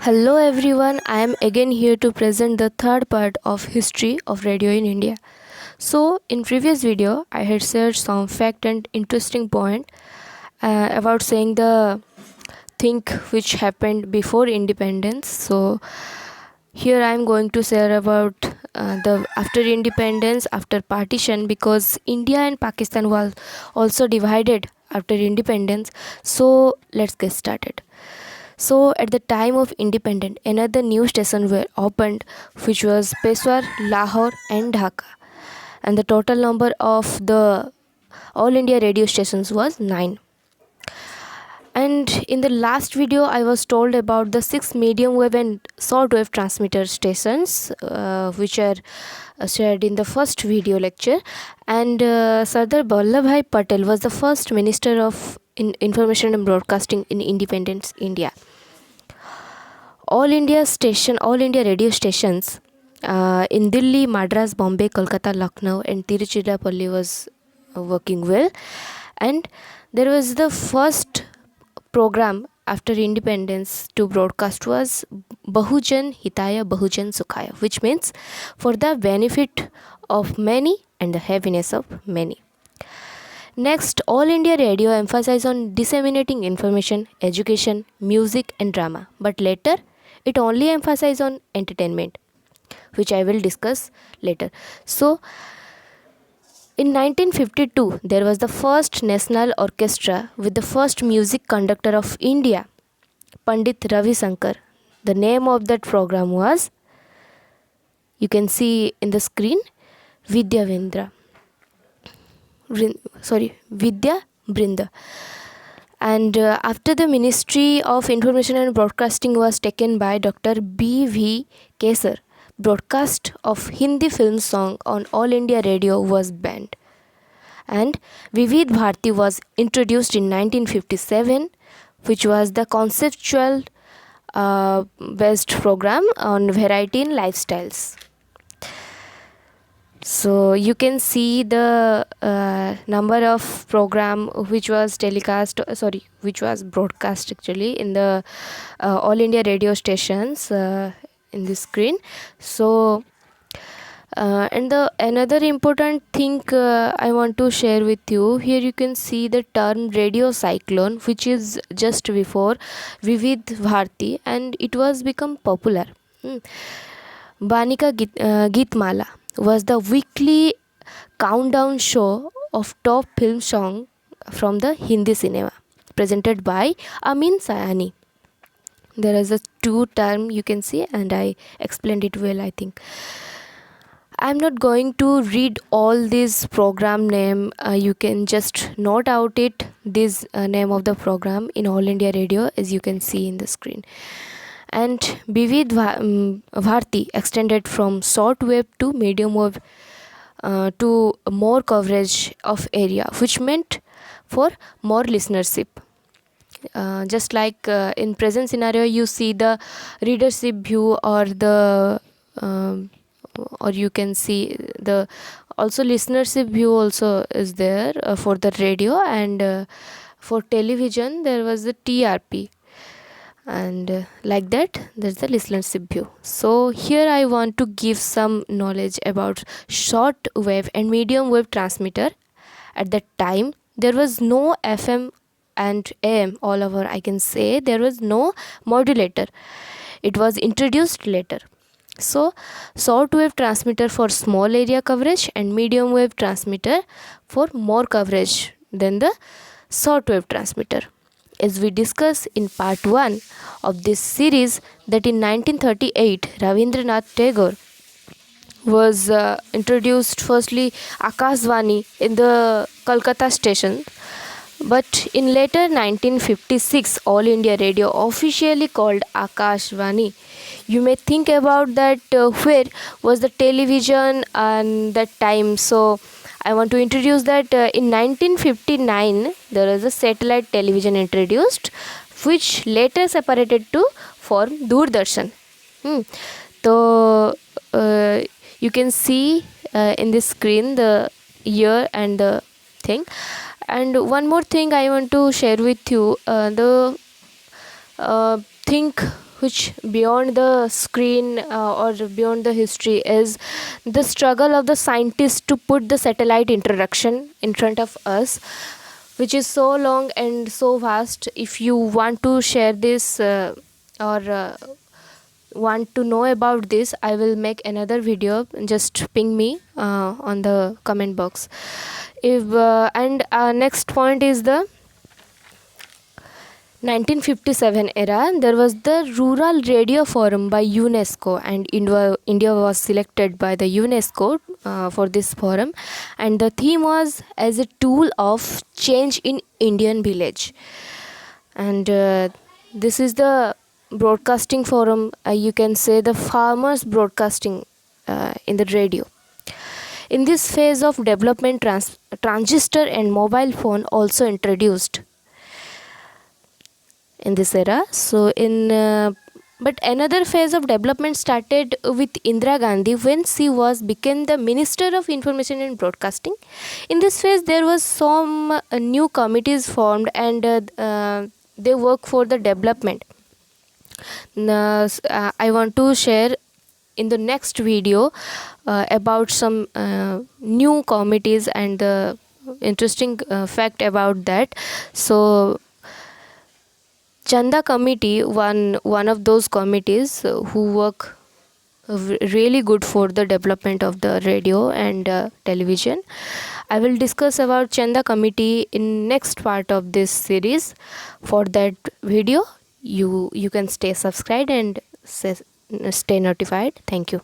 Hello everyone, I am again here to present the third part of history of radio in India. So in previous video I had shared some fact and interesting point about saying the thing which happened before independence. So here I am going to share about the after independence, after partition, because India and Pakistan was also divided after independence. So let's get started. So at the time of independence, another new station were opened, which was Peshawar, Lahore, and Dhaka, and the total number of the all India radio stations was 9. And in the last video, I was told about the 6 medium wave and short wave transmitter stations, which are shared in the first video lecture. And Sardar Vallabhbhai Patel was the first Minister of Information and Broadcasting in independence India. All India radio stations in Delhi, Madras, Bombay, Kolkata, Lucknow, and Tiruchirappalli was working well. And there was the first program after independence to broadcast was Bahujan Hitaya Bahujan Sukhaya, which means for the benefit of many and the happiness of many. Next, All India Radio emphasized on disseminating information, education, music, and drama, but later it only emphasized on entertainment, which I will discuss later. So, in 1952, there was the first national orchestra with the first music conductor of India, Pandit Ravi Shankar. The name of that program was, you can see in the screen, Vidya Vendra. Vidya Brinda. And after the Ministry of Information and Broadcasting was taken by Dr. B.V. Kesar, broadcast of Hindi film song on All India Radio was banned. And Vivid Bharati was introduced in 1957, which was the conceptual based program on variety in lifestyles. So you can see the number of program which was which was broadcast actually in the All India radio stations in the screen. So and the another important thing I want to share with you here, you can see the term radio cyclone, which is just before Vivid Bharati, and it was become popular. Banika Geetmala was the weekly countdown show of top film song from the Hindi cinema, presented by Amin Sayani. There is a two term you can see, and I explained it well, I think. I'm not going to read all this program name. You can just note out it, this name of the program in All India Radio, as you can see in the screen. And Vivid Bharati extended from short wave to medium wave to more coverage of area, which meant for more listenership. Just like in present scenario, you see the readership view or the or you can see the also listenership view also is there for the radio, and for television there was the TRP, and like that there's the listenership view. So here I want to give some knowledge about short wave and medium wave transmitter. At that time there was no FM and AM all over, I can say there was no modulator. It was introduced later. So short wave transmitter for small area coverage and medium wave transmitter for more coverage than the short wave transmitter. As we discuss in part 1 of this series, that in 1938 Ravindranath Tagore was introduced firstly Akashvani in the Kolkata station, but in later 1956 All India Radio officially called Akashvani. You may think about that where was the television and that time. So I want to introduce that in 1959 there was a satellite television introduced, which later separated to form Doordarshan. So you can see in this screen the year and the thing. And one more thing I want to share with you, the thing which beyond the screen or beyond the history is the struggle of the scientists to put the satellite introduction in front of us, which is so long and so vast. If you want to share this or want to know about this, I will make another video. Just ping me on the comment box. If and next point is the 1957 era. There was the Rural Radio Forum by UNESCO, and India was selected by the UNESCO for this forum, and the theme was as a tool of change in Indian village. And this is the broadcasting forum, you can say the farmers broadcasting in the radio. In this phase of development, transistor and mobile phone also introduced in this era. So in but another phase of development started with Indira Gandhi when she was became the Minister of Information and Broadcasting. In this phase, there was some new committees formed, and they work for the development. I want to share in the next video about some new committees and the interesting fact about that. So Chanda committee, one of those committees who work really good for the development of the radio and television. I will discuss about Chanda committee in next part of this series. For that video, you can stay subscribed and stay notified. Thank you.